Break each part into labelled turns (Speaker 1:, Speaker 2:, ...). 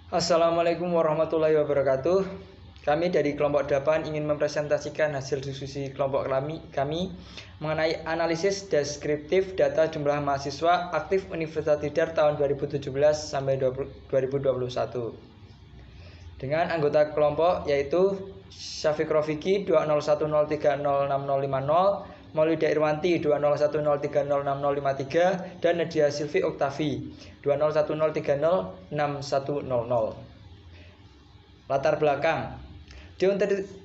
Speaker 1: Assalamualaikum warahmatullahi wabarakatuh. Kami dari kelompok 8 ingin mempresentasikan hasil diskusi kelompok kami mengenai analisis deskriptif data jumlah mahasiswa aktif Universitas Tidar tahun 2017 sampai 2021. Dengan anggota kelompok yaitu Syafiq Rofiki 201030650, Maulida Irwanti 201030653 dan Nadia Silvi Oktavi 201030610. Latar belakang di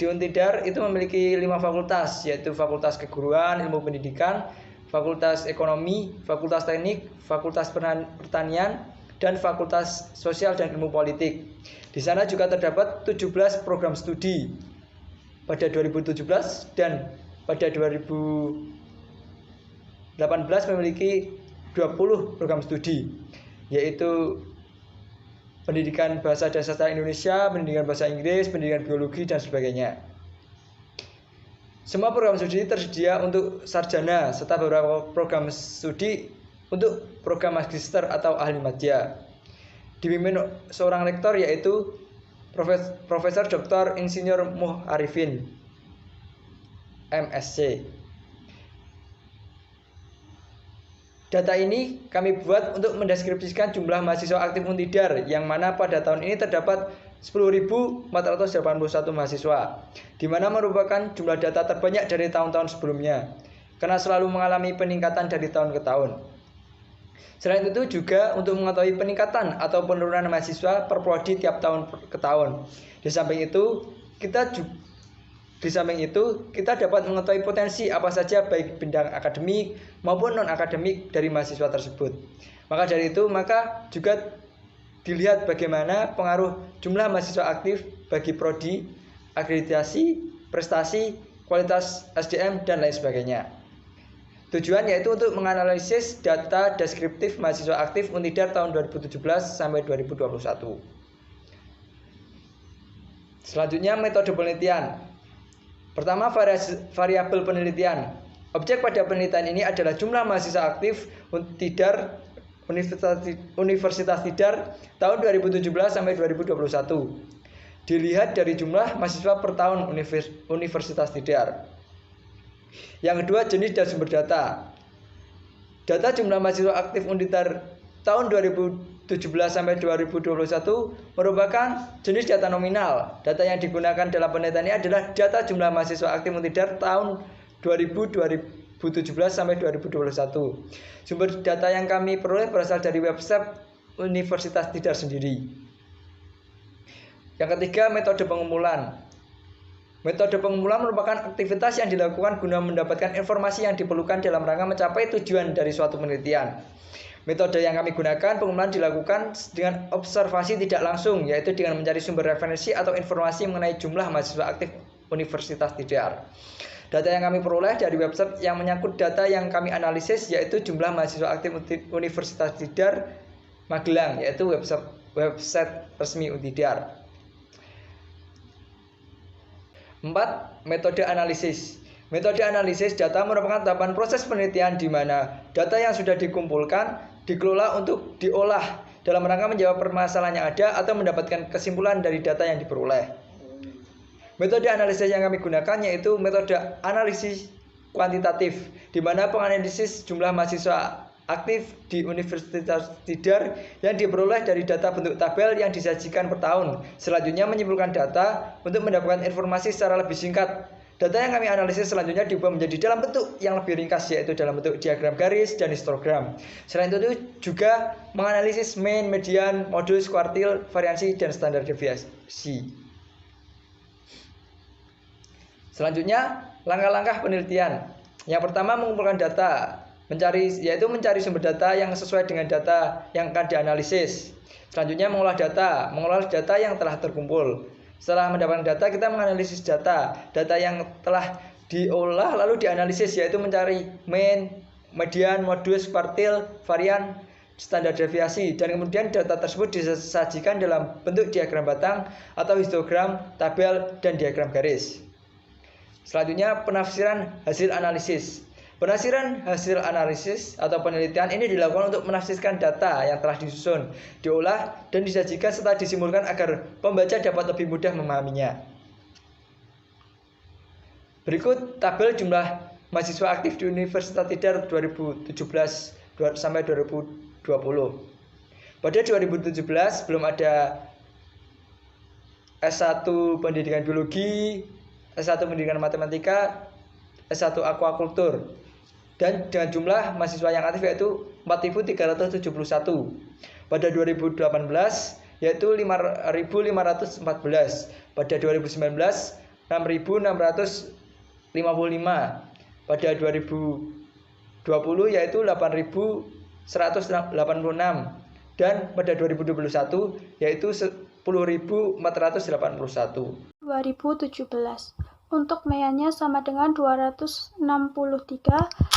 Speaker 1: Untidar itu memiliki 5 fakultas, yaitu Fakultas Keguruan, Ilmu Pendidikan, Fakultas Ekonomi, Fakultas Teknik, Fakultas Pertanian, dan Fakultas Sosial dan Ilmu Politik. Di sana juga terdapat 17 program studi pada 2017 dan pada 2018 memiliki 20 program studi, yaitu pendidikan bahasa dan sastra Indonesia, pendidikan bahasa Inggris, pendidikan biologi, dan sebagainya. Semua program studi tersedia untuk sarjana, serta beberapa program studi untuk program magister atau ahli madya. Dipimpin seorang rektor yaitu Profesor Dr. Insinyur Muh Arifin, MSc. Data ini kami buat untuk mendeskripsikan jumlah mahasiswa aktif Untidar, yang mana pada tahun ini terdapat 10.481 mahasiswa, di mana merupakan jumlah data terbanyak dari tahun-tahun sebelumnya, karena selalu mengalami peningkatan dari tahun ke tahun. Selain itu juga untuk mengetahui peningkatan atau penurunan mahasiswa per prodi tiap tahun ke tahun. Di samping itu kita dapat mengetahui potensi apa saja baik bidang akademik maupun non-akademik dari mahasiswa tersebut. Maka dari itu juga dilihat bagaimana pengaruh jumlah mahasiswa aktif bagi prodi, akreditasi, prestasi, kualitas SDM, dan lain sebagainya. Tujuan yaitu untuk menganalisis data deskriptif mahasiswa aktif Untidar tahun 2017 sampai 2021. Selanjutnya metode penelitian. Pertama, variabel penelitian. Objek pada penelitian ini adalah jumlah mahasiswa aktif Untidar Universitas Tidar tahun 2017 sampai 2021. Dilihat dari jumlah mahasiswa per tahun Universitas Tidar. Yang kedua, jenis dan sumber data. Data jumlah mahasiswa aktif Untidar tahun 2017 sampai 2021 merupakan jenis data nominal. Data yang digunakan dalam penelitian ini adalah data jumlah mahasiswa aktif Untidar tahun 2017 sampai 2021. Sumber data yang kami peroleh berasal dari website Universitas Tidar sendiri. Yang ketiga, metode pengumpulan. Metode pengumpulan merupakan aktivitas yang dilakukan guna mendapatkan informasi yang diperlukan dalam rangka mencapai tujuan dari suatu penelitian. Metode yang kami gunakan, pengumpulan dilakukan dengan observasi tidak langsung, yaitu dengan mencari sumber referensi atau informasi mengenai jumlah mahasiswa aktif Universitas Tidar. Data yang kami peroleh dari website yang menyangkut data yang kami analisis, yaitu jumlah mahasiswa aktif Universitas Tidar Magelang, yaitu website resmi Untidar. 4. Metode analisis. Metode analisis data merupakan tahapan proses penelitian di mana data yang sudah dikumpulkan dikelola untuk diolah dalam rangka menjawab permasalahan yang ada atau mendapatkan kesimpulan dari data yang diperoleh. Metode analisis yang kami gunakan yaitu metode analisis kuantitatif, di mana penganalisis jumlah mahasiswa aktif di Universitas Tidar yang diperoleh dari data bentuk tabel yang disajikan per tahun. Selanjutnya menyimpulkan data untuk mendapatkan informasi secara lebih singkat. Data yang kami analisis selanjutnya diubah menjadi dalam bentuk yang lebih ringkas, yaitu dalam bentuk diagram garis dan histogram. Selain itu juga menganalisis mean, median, modus, kuartil, variansi, dan standar deviasi. Selanjutnya, langkah-langkah penelitian. Yang pertama, mengumpulkan data. Mencari sumber data yang sesuai dengan data yang akan dianalisis. Selanjutnya mengolah data yang telah terkumpul. Setelah mendapatkan data, kita menganalisis data yang telah diolah lalu dianalisis, yaitu mencari mean, median, modus, kuartil, varian, standar deviasi, dan kemudian data tersebut disajikan dalam bentuk diagram batang atau histogram, tabel, dan diagram garis. Selanjutnya penafsiran hasil analisis. Penafsiran hasil analisis atau penelitian ini dilakukan untuk menafsirkan data yang telah disusun, diolah, dan disajikan serta disimpulkan agar pembaca dapat lebih mudah memahaminya. Berikut tabel jumlah mahasiswa aktif di Universitas Tidar 2017 sampai 2020. Pada 2017 belum ada S1 Pendidikan Biologi, S1 Pendidikan Matematika, S1 Aquakultur. Dan dengan jumlah mahasiswa yang aktif yaitu 4.371. Pada 2018 yaitu 5.514. Pada 2019 6.655. Pada 2020 yaitu 8.186. Dan pada 2021 yaitu 10.481.
Speaker 2: 2017. Untuk meannya sama dengan 263,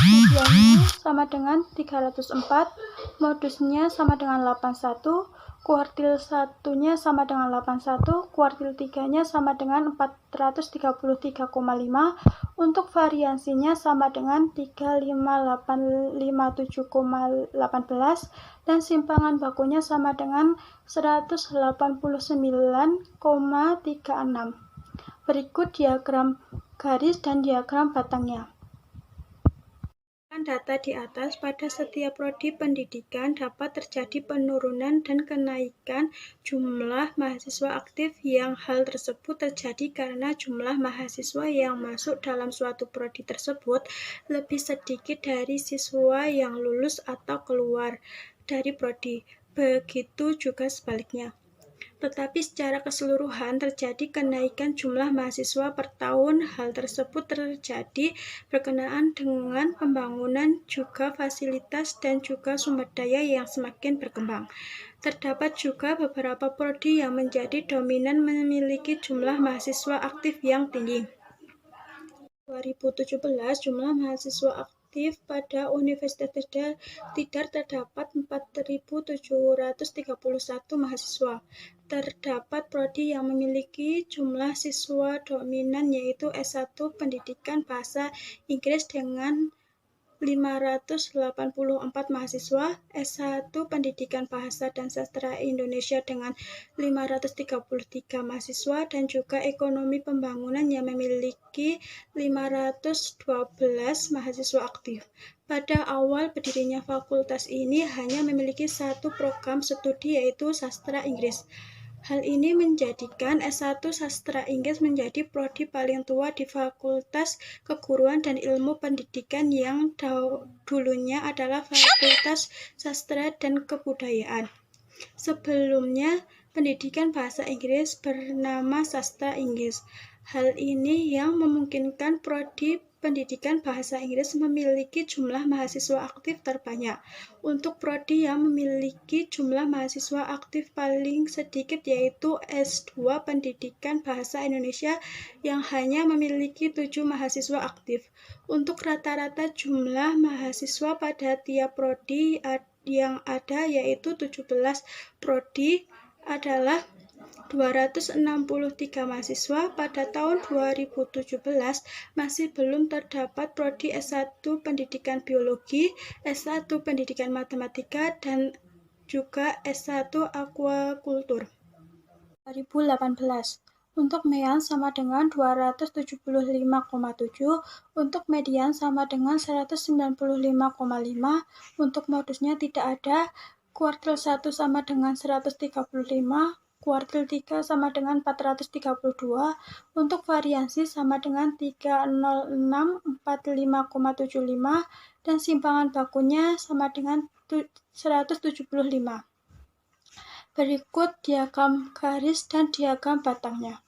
Speaker 2: mediannya sama dengan 304, modusnya sama dengan 81, kuartil 1-nya sama dengan 81, kuartil 3-nya sama dengan 433,5, untuk variansinya sama dengan 35857,18, dan simpangan bakunya sama dengan 189,36. Berikut diagram garis dan diagram batangnya. Data di atas, pada setiap prodi pendidikan dapat terjadi penurunan dan kenaikan jumlah mahasiswa aktif yang hal tersebut terjadi karena jumlah mahasiswa yang masuk dalam suatu prodi tersebut lebih sedikit dari siswa yang lulus atau keluar dari prodi. Begitu juga sebaliknya. Tetapi secara keseluruhan terjadi kenaikan jumlah mahasiswa per tahun. Hal tersebut terjadi berkenaan dengan pembangunan juga fasilitas dan juga sumber daya yang semakin berkembang. Terdapat juga beberapa prodi yang menjadi dominan memiliki jumlah mahasiswa aktif yang tinggi. 2017 jumlah mahasiswa aktif pada Universitas Tidar terdapat 4.731 mahasiswa. Terdapat prodi yang memiliki jumlah siswa dominan yaitu S1 Pendidikan Bahasa Inggris dengan 584 mahasiswa, S1 Pendidikan Bahasa dan Sastra Indonesia dengan 533 mahasiswa, dan juga Ekonomi Pembangunan yang memiliki 512 mahasiswa aktif. Pada awal berdirinya fakultas ini hanya memiliki satu program studi yaitu Sastra Inggris. Hal ini menjadikan S1 Sastra Inggris menjadi prodi paling tua di Fakultas Keguruan dan Ilmu Pendidikan yang dulunya adalah Fakultas Sastra dan Kebudayaan. Sebelumnya, pendidikan bahasa Inggris bernama Sastra Inggris. Hal ini yang memungkinkan prodi pendidikan bahasa Inggris memiliki jumlah mahasiswa aktif terbanyak. Untuk prodi yang memiliki jumlah mahasiswa aktif paling sedikit yaitu S2 Pendidikan Bahasa Indonesia yang hanya memiliki 7 mahasiswa aktif. Untuk rata-rata jumlah mahasiswa pada tiap prodi yang ada yaitu 17 prodi adalah 263 mahasiswa. Pada tahun 2017 masih belum terdapat prodi S1 Pendidikan Biologi, S1 Pendidikan Matematika, dan juga S1 Aquakultur. 2018 untuk mean sama dengan 275,7, untuk median sama dengan 195,5, untuk modusnya tidak ada, kuartil 1 sama dengan 135, kuartil 3 sama dengan 432, untuk variansi sama dengan 30645,75, dan simpangan bakunya sama dengan 175. Berikut diagram garis dan diagram batangnya.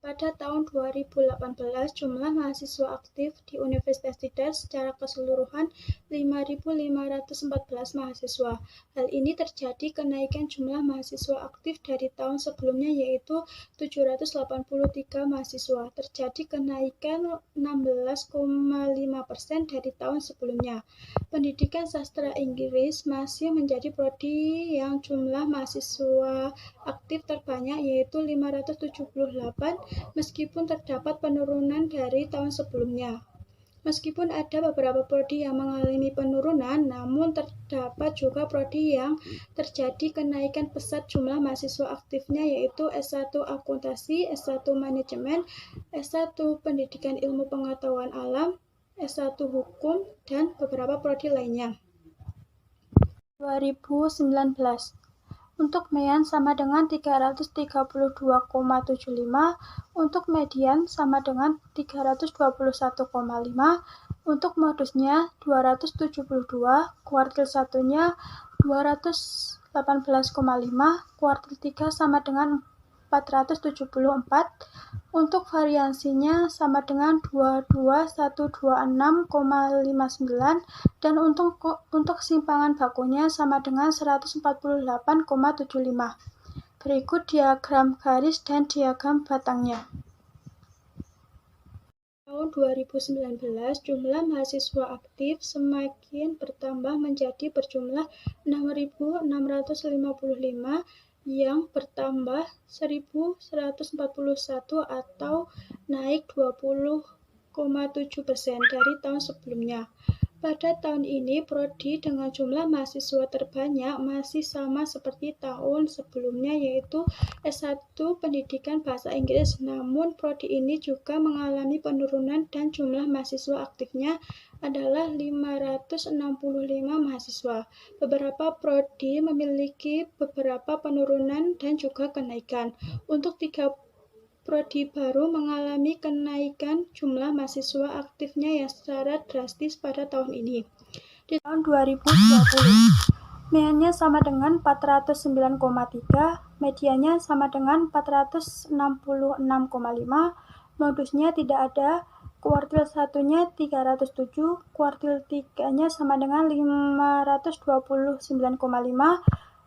Speaker 2: Pada tahun 2018, jumlah mahasiswa aktif di Universitas Tidar secara keseluruhan 5.514 mahasiswa. Hal ini terjadi kenaikan jumlah mahasiswa aktif dari tahun sebelumnya yaitu 783 mahasiswa. Terjadi kenaikan 16,5% dari tahun sebelumnya. Pendidikan Sastra Inggris masih menjadi prodi yang jumlah mahasiswa aktif terbanyak yaitu 578, meskipun terdapat penurunan dari tahun sebelumnya. Meskipun ada beberapa prodi yang mengalami penurunan, namun terdapat juga prodi yang terjadi kenaikan pesat jumlah mahasiswa aktifnya, yaitu S1 Akuntansi, S1 Manajemen, S1 Pendidikan Ilmu Pengetahuan Alam, S1 Hukum, dan beberapa prodi lainnya. 2019. Untuk Mean sama dengan 332,75, untuk Median sama dengan 321,5, untuk modusnya 272, kuartil 1-nya 218,5, kuartil 3 sama dengan 474, untuk variansinya sama dengan 22126,59, dan untuk simpangan bakunya sama dengan 148,75. Berikut diagram garis dan diagram batangnya. Tahun 2019, jumlah mahasiswa aktif semakin bertambah menjadi berjumlah 6.655 yang bertambah 1.141 atau naik 20,7% dari tahun sebelumnya. Pada tahun ini, prodi dengan jumlah mahasiswa terbanyak masih sama seperti tahun sebelumnya, yaitu S1 Pendidikan Bahasa Inggris. Namun, prodi ini juga mengalami penurunan dan jumlah mahasiswa aktifnya adalah 565 mahasiswa. Beberapa prodi memiliki beberapa penurunan dan juga kenaikan. Untuk 3 prodi baru mengalami kenaikan jumlah mahasiswa aktifnya yang secara drastis pada tahun ini. Di tahun 2020, Mean-nya sama dengan 409,3, mediannya sama dengan 466,5, modusnya tidak ada, kuartil 1-nya 307, kuartil 3-nya sama dengan 529,5,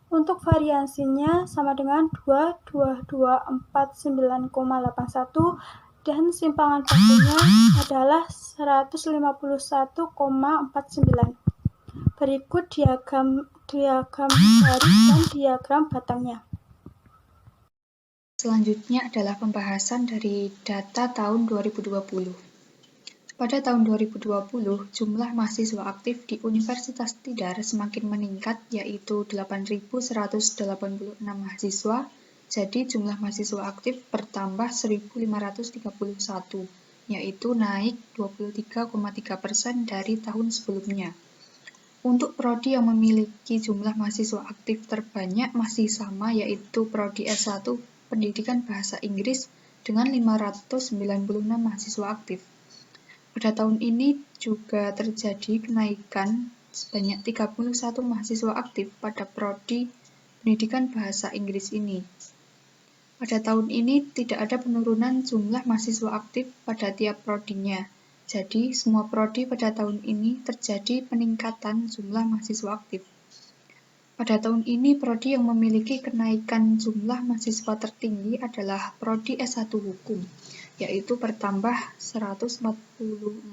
Speaker 2: untuk variansinya sama dengan 22249,81, dan simpangan bakunya adalah 151,49. Berikut diagram garis dan diagram batangnya.
Speaker 3: Selanjutnya adalah pembahasan dari data tahun 2020. Pada tahun 2020, jumlah mahasiswa aktif di Universitas Tidar semakin meningkat, yaitu 8.186 mahasiswa. Jadi jumlah mahasiswa aktif bertambah 1.531, yaitu naik 23,3% dari tahun sebelumnya. Untuk prodi yang memiliki jumlah mahasiswa aktif terbanyak masih sama, yaitu prodi S1 Pendidikan Bahasa Inggris dengan 596 mahasiswa aktif. Pada tahun ini juga terjadi kenaikan sebanyak 31 mahasiswa aktif pada prodi Pendidikan Bahasa Inggris ini. Pada tahun ini tidak ada penurunan jumlah mahasiswa aktif pada tiap prodinya. Jadi, semua prodi pada tahun ini terjadi peningkatan jumlah mahasiswa aktif. Pada tahun ini, prodi yang memiliki kenaikan jumlah mahasiswa tertinggi adalah prodi S1 Hukum, yaitu bertambah 144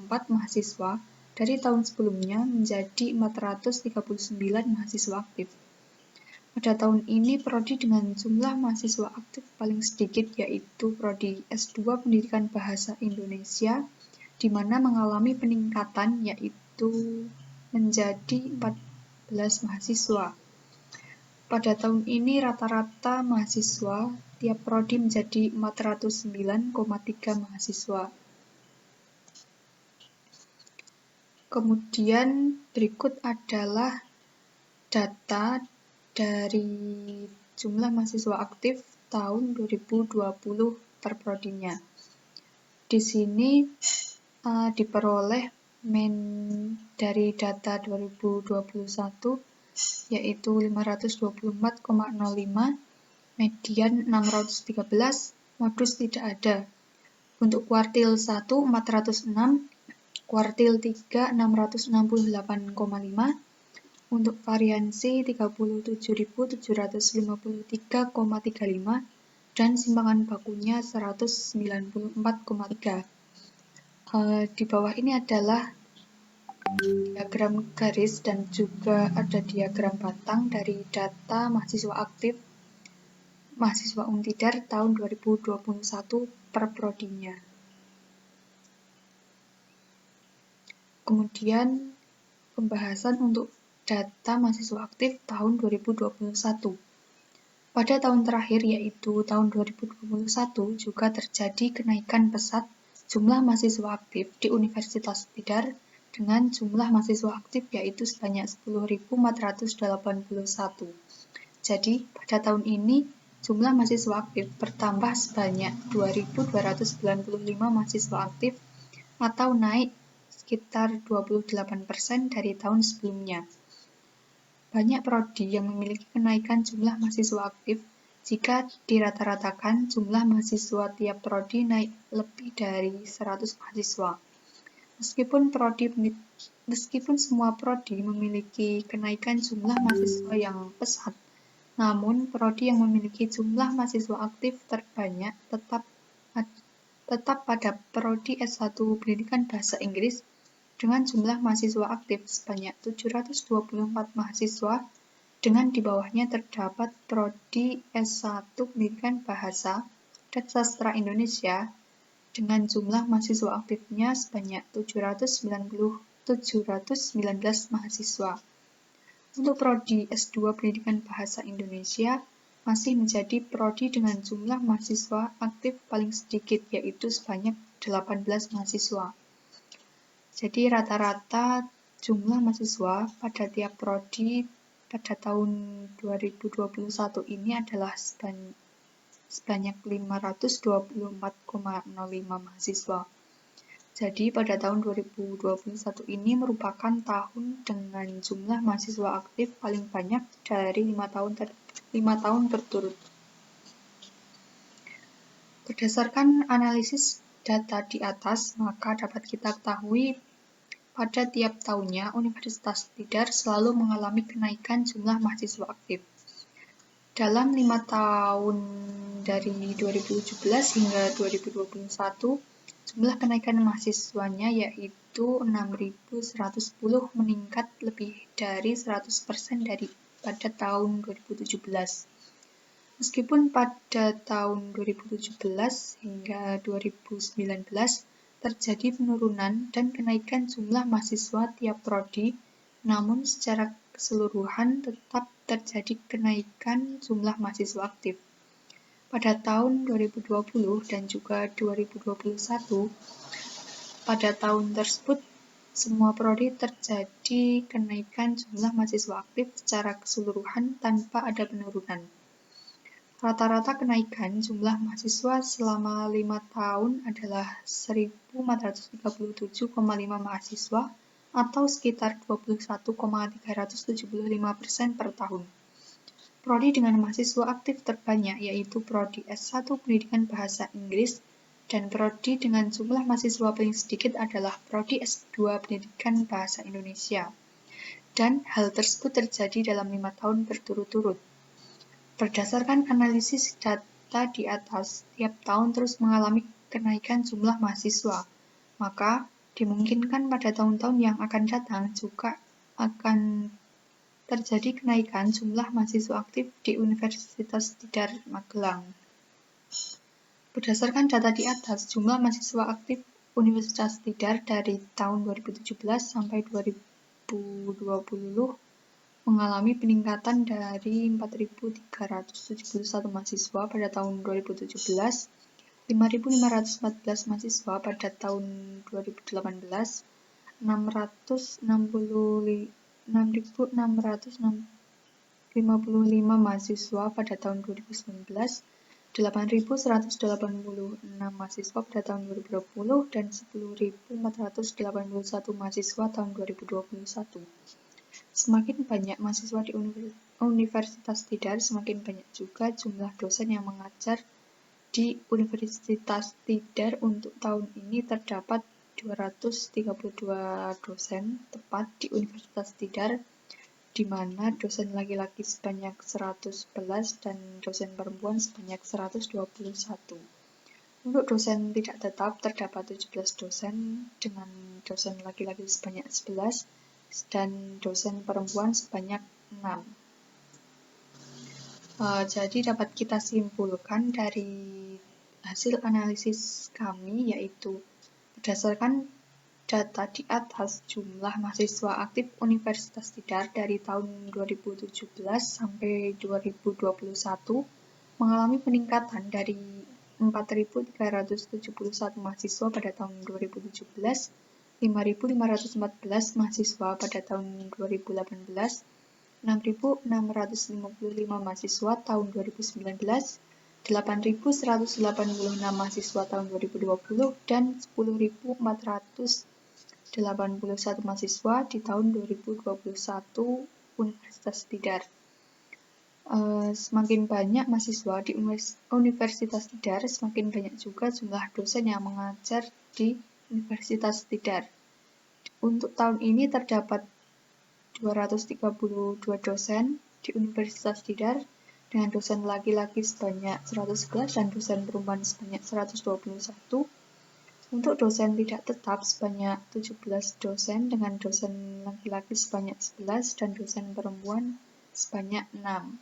Speaker 3: mahasiswa dari tahun sebelumnya menjadi 439 mahasiswa aktif. Pada tahun ini, prodi dengan jumlah mahasiswa aktif paling sedikit yaitu prodi S2 Pendidikan Bahasa Indonesia, di mana mengalami peningkatan yaitu menjadi 14 mahasiswa. Pada tahun ini rata-rata mahasiswa tiap prodi menjadi 409,3 mahasiswa. Kemudian berikut adalah data dari jumlah mahasiswa aktif tahun 2020 per prodinya. Di sini diperoleh dari data 2021 yaitu 524,05, median 613, modus tidak ada. Untuk kuartil 1 406, kuartil 3 668,5, untuk variansi 37.753,35, dan simpangan bakunya 194,3. Di bawah ini adalah diagram garis dan juga ada diagram batang dari data mahasiswa aktif mahasiswa Untidar tahun 2021 per prodinya. Kemudian pembahasan untuk data mahasiswa aktif tahun 2021. Pada tahun terakhir yaitu tahun 2021 juga terjadi kenaikan pesat jumlah mahasiswa aktif di Universitas Tidar dengan jumlah mahasiswa aktif yaitu sebanyak 10.481. Jadi, pada tahun ini jumlah mahasiswa aktif bertambah sebanyak 2.295 mahasiswa aktif atau naik sekitar 28% dari tahun sebelumnya. Banyak prodi yang memiliki kenaikan jumlah mahasiswa aktif jika dirata-ratakan jumlah mahasiswa tiap prodi naik lebih dari 100 mahasiswa. Meskipun semua prodi memiliki kenaikan jumlah mahasiswa yang pesat, namun prodi yang memiliki jumlah mahasiswa aktif terbanyak tetap pada prodi S1 Pendidikan Bahasa Inggris dengan jumlah mahasiswa aktif sebanyak 724 mahasiswa, dengan di bawahnya terdapat prodi S1 Pendidikan Bahasa dan Sastra Indonesia dengan jumlah mahasiswa aktifnya sebanyak 719 mahasiswa. Untuk prodi S2 Pendidikan Bahasa Indonesia masih menjadi prodi dengan jumlah mahasiswa aktif paling sedikit, yaitu sebanyak 18 mahasiswa. Jadi rata-rata jumlah mahasiswa pada tiap prodi pada tahun 2021 ini adalah sebanyak 524,05 mahasiswa. Jadi pada tahun 2021 ini merupakan tahun dengan jumlah mahasiswa aktif paling banyak dari 5 tahun berturut. Berdasarkan analisis data di atas, maka dapat kita ketahui pada tiap tahunnya Universitas Tidar selalu mengalami kenaikan jumlah mahasiswa aktif. Dalam 5 tahun dari 2017 hingga 2021, jumlah kenaikan mahasiswanya yaitu 6.110 meningkat lebih dari 100% pada tahun 2017. Meskipun pada tahun 2017 hingga 2019 terjadi penurunan dan kenaikan jumlah mahasiswa tiap prodi, namun secara keseluruhan tetap terjadi kenaikan jumlah mahasiswa aktif. Pada tahun 2020 dan juga 2021, pada tahun tersebut semua prodi terjadi kenaikan jumlah mahasiswa aktif secara keseluruhan tanpa ada penurunan. Rata-rata kenaikan jumlah mahasiswa selama 5 tahun adalah 1.437,5 mahasiswa atau sekitar 21,375% per tahun. Prodi dengan mahasiswa aktif terbanyak yaitu Prodi S1 Pendidikan Bahasa Inggris, dan prodi dengan jumlah mahasiswa paling sedikit adalah Prodi S2 Pendidikan Bahasa Indonesia. Dan hal tersebut terjadi dalam 5 tahun berturut-turut. Berdasarkan analisis data di atas, tiap tahun terus mengalami kenaikan jumlah mahasiswa, maka dimungkinkan pada tahun-tahun yang akan datang juga akan terjadi kenaikan jumlah mahasiswa aktif di Universitas Tidar Magelang. Berdasarkan data di atas, jumlah mahasiswa aktif Universitas Tidar dari tahun 2017 sampai 2020 mengalami peningkatan dari 4.371 mahasiswa pada tahun 2017, 5.514 mahasiswa pada tahun 2018, 655 mahasiswa pada tahun 2019, 8.186 mahasiswa pada tahun 2020, dan 10.481 mahasiswa tahun 2021. Semakin banyak mahasiswa di Universitas Tidar, semakin banyak juga jumlah dosen yang mengajar di Universitas Tidar. Untuk tahun ini terdapat 232 dosen tepat di Universitas Tidar, di mana dosen laki-laki sebanyak 111 dan dosen perempuan sebanyak 121. Untuk dosen tidak tetap terdapat 17 dosen dengan dosen laki-laki sebanyak 11 dan dosen perempuan sebanyak 6. Jadi dapat kita simpulkan dari hasil analisis kami, yaitu berdasarkan data di atas, jumlah mahasiswa aktif Universitas Tidar dari tahun 2017 sampai 2021 mengalami peningkatan dari 4.371 mahasiswa pada tahun 2017, 5.514 mahasiswa pada tahun 2018, 6.655 mahasiswa tahun 2019, 8.186 mahasiswa tahun 2020, dan 10.481 mahasiswa di tahun 2021 Universitas Tidar. Semakin banyak mahasiswa di Universitas Tidar, semakin banyak juga jumlah dosen yang mengajar di Universitas Tidar. Untuk tahun ini terdapat 232 dosen di Universitas Tidar dengan dosen laki-laki sebanyak 111 dan dosen perempuan sebanyak 121. Untuk dosen tidak tetap sebanyak 17 dosen dengan dosen laki-laki sebanyak 11 dan dosen perempuan sebanyak 6.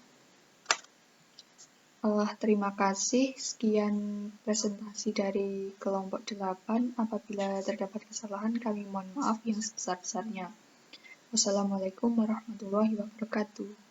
Speaker 3: Terima kasih. Sekian presentasi dari kelompok 8. Apabila terdapat kesalahan, kami mohon maaf yang sebesar-besarnya. Wassalamualaikum warahmatullahi wabarakatuh.